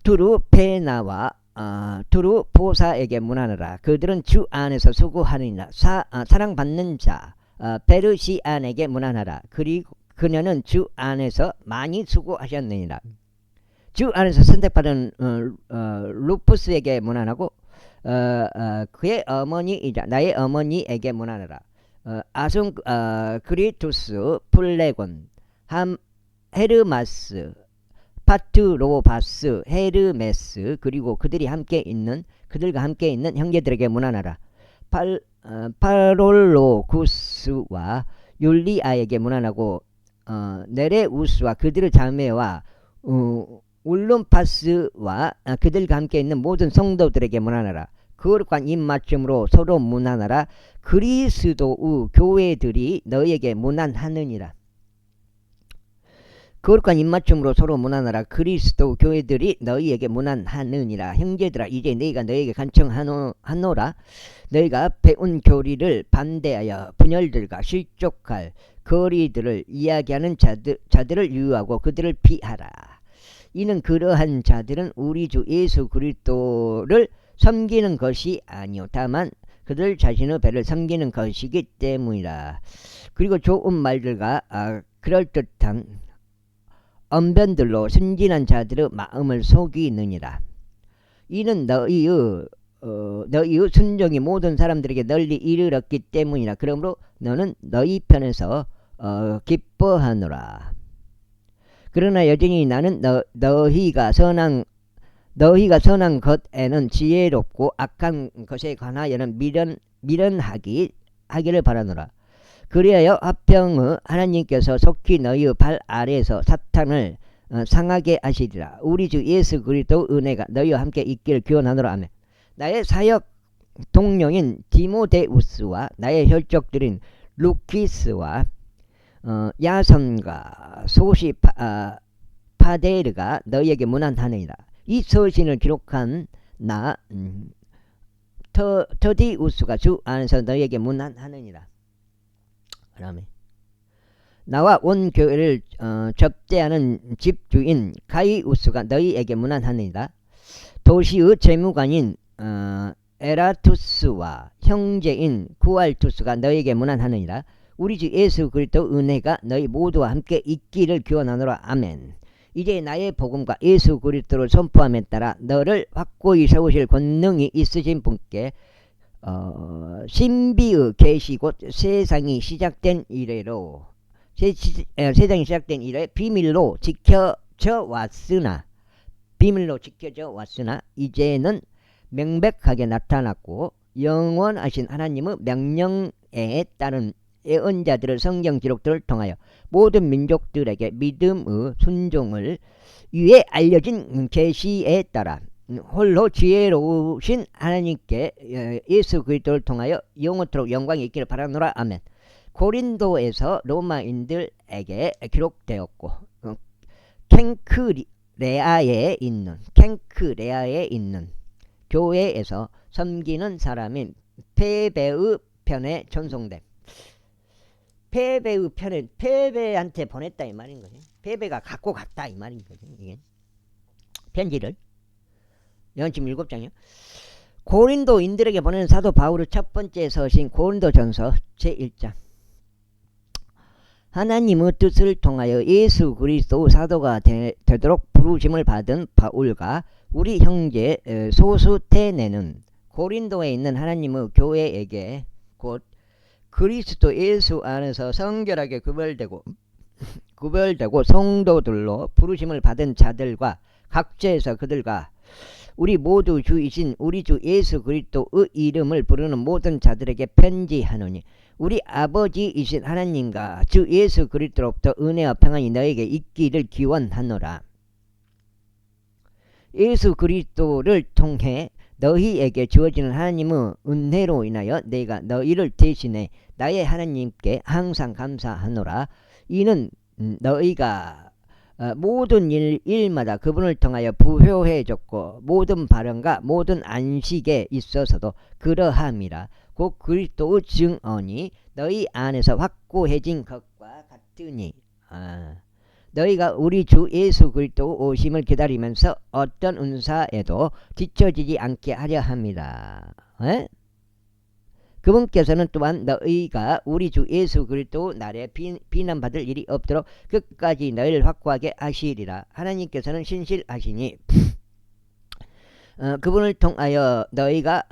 투르페나와 투르포사에게 문안하라. 그들은 주 안에서 수고하느니라. 사랑받는 자 페르시안에게 문안하라. 그리고 그녀는 주 안에서 많이 수고하셨느니라. 주 안에서 선택받은 루푸스에게 문안하고 그의 어머니이자 나의 어머니에게 문안하라. 그리투스 플레곤 헤르마스 파트로바스 헤르메스 그리고 그들과 함께 있는 형제들에게 문안하라. 파롤로구스와 율리아에게 문안하고 네레우스와 그들의 자매와 울룸파스와 그들과 함께 있는 모든 성도들에게 문안하라. 거룩한 입맞춤으로 서로 문안하라. 그리스도의 교회들이 너에게 문안하느니라. 거룩한 입맞춤으로 서로 문안하라. 그리스도 교회들이 너희에게 문안하느니라. 형제들아 이제 너희가 너희에게 간청하노라. 너희가 배운 교리를 반대하여 분열들과 실족할 거리들을 이야기하는 자들을 유하고 그들을 피하라. 이는 그러한 자들은 우리 주 예수 그리스도를 섬기는 것이 아니요 다만 그들 자신의 배를 섬기는 것이기 때문이라. 그리고 좋은 말들과 그럴듯한 언변들로 순진한 자들의 마음을 속이느니라. 이는 너희의 순종이 모든 사람들에게 널리 이르렀기 때문이라. 그러므로 너는 너희 편에서 기뻐하노라. 그러나 여전히 나는 너희가 선한 것에는 지혜롭고 악한 것에 관하여는 미련하기를 바라노라. 그리하여 화평의 하나님께서 속히 너희의 발 아래에서 사탄을 상하게 하시리라. 우리 주 예수 그리스도 은혜가 너희와 함께 있기를 기원하노라. 아멘. 나의 사역 동료인 디모데우스와 나의 혈족들인 루키스와 야선과 소시파데르가 너희에게 문안하느니라. 이 서신을 기록한 나 터디우스가 주 안에서 너희에게 문안하느니라. 아멘. 나와 온 교회를 접대하는 집주인 가이우스가 너희에게 문안하느니라. 도시의 재무관인 에라투스와 형제인 구알투스가 너희에게 문안하느니라. 우리 주 예수 그리스도 은혜가 너희 모두와 함께 있기를 기원하노라. 아멘. 이제 나의 복음과 예수 그리스도를 선포함에 따라 너를 확고히 세우실 권능이 있으신 분께 신비의 계시 곧 세상이 시작된 이래로 비밀로 지켜져 왔으나 비밀로 지켜져 왔으나 이제는 명백하게 나타났고 영원하신 하나님의 명령에 따른 예언자들의 성경 기록들을 통하여 모든 민족들에게 믿음의 순종을 위해 알려진 계시에 따라 홀로 지혜로우신 하나님께 예수 그리스도를 통하여 영원토록 영광이 있기를 바라노라. 아멘. 고린도에서 로마인들에게 기록되었고 ken크레아에 있는 교회에서 섬기는 사람인 페베의 편에 전송됨. 페베의 편에 페베한테 보냈다 이 말인 거지. 페베가 갖고 갔다 이 말인 거지. 이게 편지를. 이건 지금 7장이요. 고린도인들에게 보내는 사도 바울의 첫 번째 서신 고린도전서 제1장. 하나님의 뜻을 통하여 예수 그리스도 사도가 되도록 부르심을 받은 바울과 우리 형제 소수테네는 고린도에 있는 하나님의 교회에게 곧 그리스도 예수 안에서 성결하게 구별되고 성도들로 부르심을 받은 자들과 각처에서 그들과 우리 모두 주이신 우리 주 예수 그리스도의 이름을 부르는 모든 자들에게 편지하노니 우리 아버지이신 하나님과 주 예수 그리스도로부터 은혜와 평안이 너에게 있기를 기원하노라. 예수 그리스도를 통해 너희에게 주어지는 하나님의 은혜로 인하여 내가 너희를 대신해 나의 하나님께 항상 감사하노라. 이는 너희가 모든 일마다 그분을 통하여 부효해졌고 모든 발언과 모든 안식에 있어서도 그러함이라. 곧 그리스도의 증언이 너희 안에서 확고해진 것과 같으니 너희가 우리 주 예수 그리스도 오심을 기다리면서 어떤 은사에도 뒤처지지 않게 하려 합니다. 그분께서는 또한 너희가 우리 주 예수 그리스도 날에 비난받을 일이 없도록 끝까지 너희를 확고하게 하시리라. 하나님께서는 신실하시니 그분을 통하여 너희가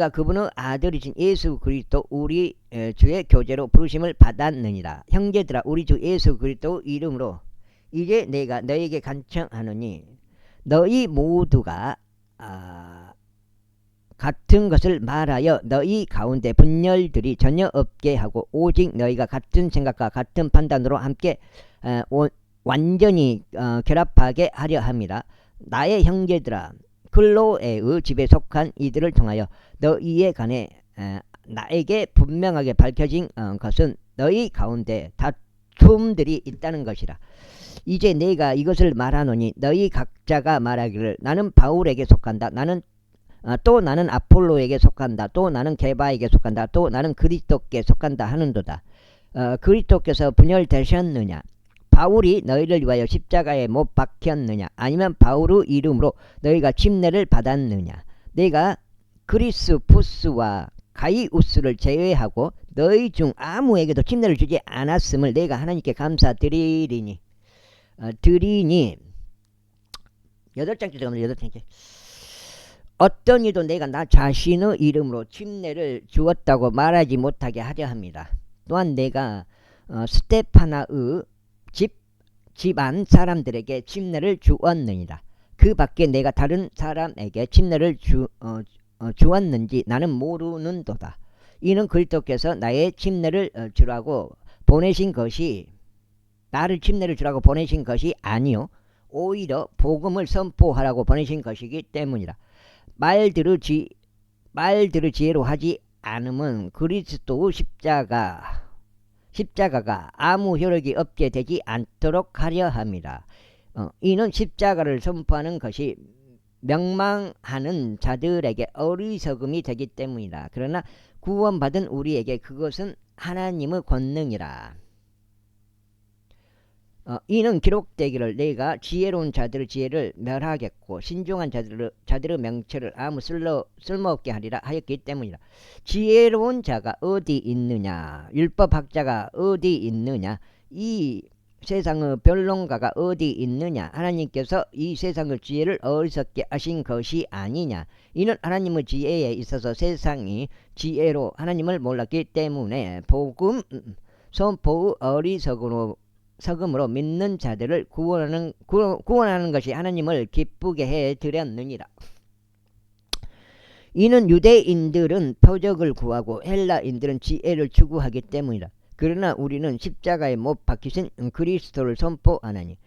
그분의 아들이신 예수 그리스도 우리 주의 교제로 부르심을 받았느니라. 형제들아 우리 주 예수 그리스도 이름으로 이제 내가 너희에게 간청하노니 너희 모두가 같은 것을 말하여 너희 가운데 분열들이 전혀 없게 하고 오직 너희가 같은 생각과 같은 판단으로 함께 완전히 결합하게 하려 합니다. 나의 형제들아 클로에의 집에 속한 이들을 통하여 너희에 관해 나에게 분명하게 밝혀진 것은 너희 가운데 다툼들이 있다는 것이라. 이제 내가 이것을 말하노니 너희 각자가 말하기를 나는 바울에게 속한다. 또 나는 아폴로에게 속한다. 또 나는 게바에게 속한다. 또 나는 그리스도께 속한다 하는도다. 그리스도께서 분열되셨느냐? 바울이 너희를 위하여 십자가에 못 박혔느냐? 아니면 바울의 이름으로 너희가 침례를 받았느냐? 내가 그리스푸스와 가이우스를 제외하고 너희 중 아무에게도 침례를 주지 않았음을 내가 하나님께 감사드리니 8장째 들어가면 8장째. 어떤 이도 내가 나 자신의 이름으로 침례를 주었다고 말하지 못하게 하려 합니다. 또한 내가 스테파나의 집안 사람들에게 침례를 주었느니라. 그 밖에 내가 다른 사람에게 침례를 주었는지 나는 모르는도다. 이는 그리스도께서 나의 침례를 주라고 보내신 것이 나를 침례를 주라고 보내신 것이 아니요 오히려 복음을 선포하라고 보내신 것이기 때문이라. 말들의 지혜로 하지 않음은 그리스도의 십자가가 아무 효력이 없게 되지 않도록 하려 합니다. 이는 십자가를 선포하는 것이 명망하는 자들에게 어리석음이 되기 때문이다. 그러나 구원받은 우리에게 그것은 하나님의 권능이라. 이는 기록되기를 내가 지혜로운 자들의 지혜를 멸하겠고 신중한 자들의 명철을 아무 쓸모없게 하리라 하였기 때문이라. 지혜로운 자가 어디 있느냐? 율법학자가 어디 있느냐? 이 세상의 변론가가 어디 있느냐? 하나님께서 이 세상의 지혜를 어리석게 하신 것이 아니냐? 이는 하나님의 지혜에 있어서 세상이 지혜로 하나님을 몰랐기 때문에 복음 선포의 어리석음으로 어리석음으로 믿는 자들을 구원하는 것이 하나님을 기쁘게 해 드렸느니라. 이는 유대인들은 표적을 구하고 헬라인들은 지혜를 추구하기 때문이라. 그러나 우리는 십자가에 못 박히신 그리스도를 선포하나니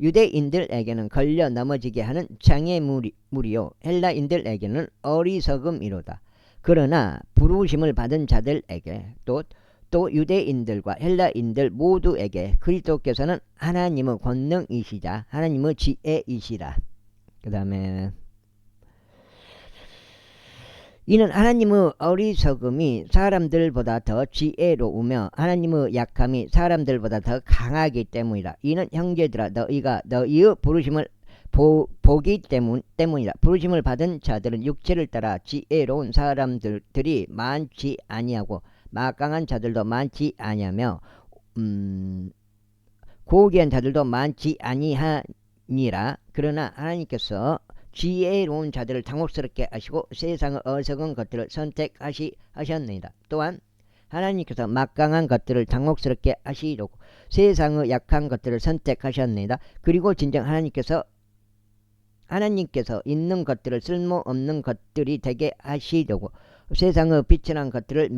유대인들에게는 걸려 넘어지게 하는 장애물이요 헬라인들에게는 어리석음이로다. 그러나 부르심을 받은 자들에게 또 유대인들과 헬라인들 모두에게 그리스도께서는 하나님의 권능이시자 하나님의 지혜이시라. 그 다음에 이는 하나님의 어리석음이 사람들보다 더 지혜로우며 하나님의 약함이 사람들보다 더 강하기 때문이라. 이는 형제들아 너희가 너희의 부르심을 보기 때문이라. 부르심을 받은 자들은 육체를 따라 지혜로운 사람들이 많지 아니하고 막강한 자들도 많지 아니하며 고귀한 자들도 많지 아니하니라. 그러나 하나님께서 지혜로운 자들을 당혹스럽게 하시고 세상의 어리석은 것들을 선택하셨느니라. 또한 하나님께서 막강한 것들을 당혹스럽게 하시려고 세상의 약한 것들을 선택하셨느니라. 그리고 진정 하나님께서 있는 것들을 쓸모없는 것들이 되게 하시려고 세상의 빛이란 것들을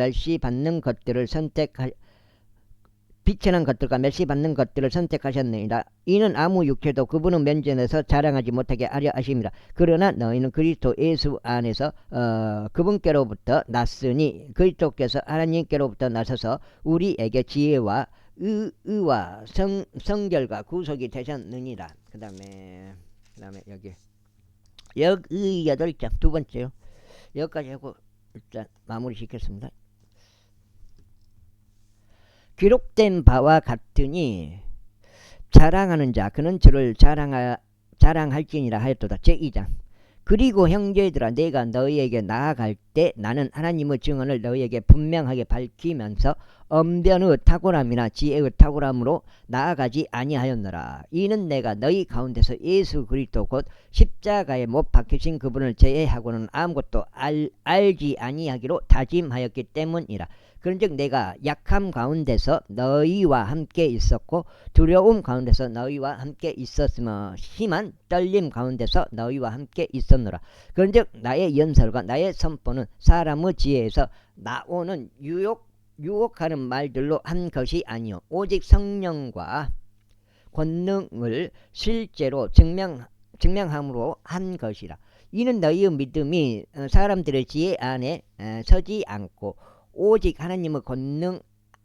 빛이란 것들과 멸시받는 것들을 선택하셨느니라. 이는 아무 육체도 그분의 면전에서 자랑하지 못하게 하려 하심이라. 그러나 너희는 그리스도 예수 안에서 그분께로부터 났으니 그리스도께서 하나님께로부터 나서서 우리에게 지혜와 의와 성결과 구속이 되셨느니라. 그 다음에 여기 8장 두 번째요. 여기까지 하고 일단 마무리 시켰습니다. 기록된 바와 같으니 자랑하는 자 그는 저를 자랑할지니라 하였도다. 제2장 그리고 형제들아 내가 너희에게 나아갈 때 나는 하나님의 증언을 너희에게 분명하게 밝히면서 언변의 탁월함이나 지혜의 탁월함으로 나아가지 아니하였노라. 이는 내가 너희 가운데서 예수 그리스도 곧 십자가에 못 박히신 그분을 제외하고는 아무것도 알지 아니하기로 다짐하였기 때문이라. 그런즉 내가 약함 가운데서 너희와 함께 있었고 두려움 가운데서 너희와 함께 있었으며 심한 떨림 가운데서 너희와 함께 있었노라. 그런즉 나의 연설과 나의 선포는 사람의 지혜에서 나오는 유혹하는 말들로 한 것이 아니요 오직 성령과 권능을 실제로 증명함으로 한 것이라. 이는 너희의 믿음이 사람들의 지혜 안에 서지 않고 오직 하나님의 권능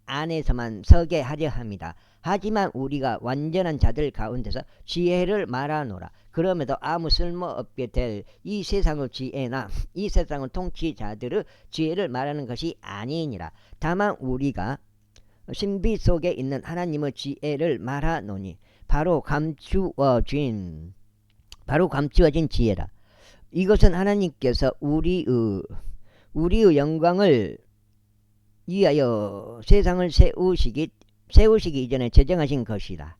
안에서만 서게 하려 합니다. 하지만 우리가 완전한 자들 가운데서 지혜를 말하노라. 그럼에도 아무 쓸모없게 될 이 세상의 지혜나 이 세상의 통치자들의 지혜를 말하는 것이 아니니라. 다만 우리가 신비 속에 있는 하나님의 지혜를 말하노니 바로 감추어진 지혜라. 이것은 하나님께서 우리의 영광을 위하여 세상을 세우시기 이전에 제정하신 것이라.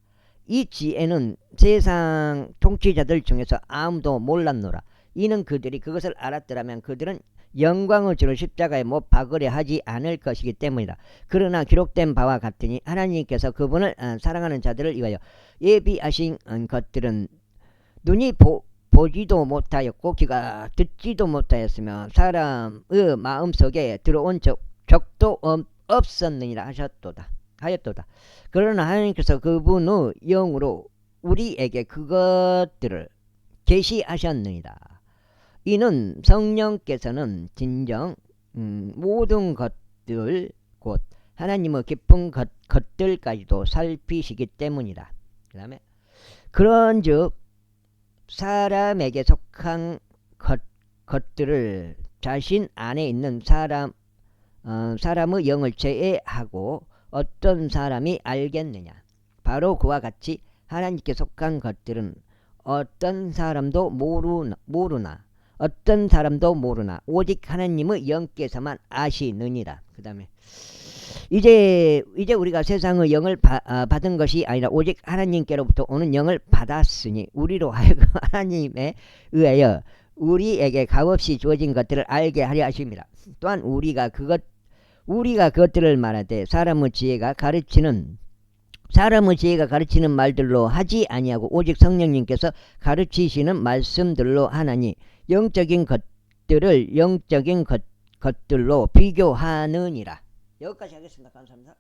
이 지혜는 세상 통치자들 중에서 아무도 몰랐노라. 이는 그들이 그것을 알았더라면 그들은 영광을 주는 십자가에 못 박으려 하지 않을 것이기 때문이다. 그러나 기록된 바와 같으니 하나님께서 그분을 사랑하는 자들을 위하여 예비하신 것들은 눈이 보지도 못하였고 귀가 듣지도 못하였으며 사람의 마음속에 들어온 적도 없었느니라 하였도다. 그러나 하나님께서 그분의 영으로 우리에게 그것들을 계시하셨느니라. 이는 성령께서는 진정 모든 것들 곧 하나님의 깊은 것들까지도 살피시기 때문이다. 그 다음에 그런즉 사람에게 속한 것들을 자신 안에 있는 사람의 영을 제외하고 어떤 사람이 알겠느냐. 바로 그와 같이 하나님께 속한 것들은 어떤 사람도 모르나 오직 하나님의 영께서만 아시느니라. 그 다음에 이제 우리가 세상의 영을 받은 것이 아니라 오직 하나님께로부터 오는 영을 받았으니 우리로 하여금 하나님에 의하여 우리에게 값없이 주어진 것들을 알게 하려 하십니다. 또한 우리가 그것들을 말하되 사람의 지혜가 가르치는 사람의 지혜가 가르치는 말들로 하지 아니하고 오직 성령님께서 가르치시는 말씀들로 하나니 영적인 것들을 영적인 것들로 비교하느니라. 여기까지 하겠습니다. 감사합니다.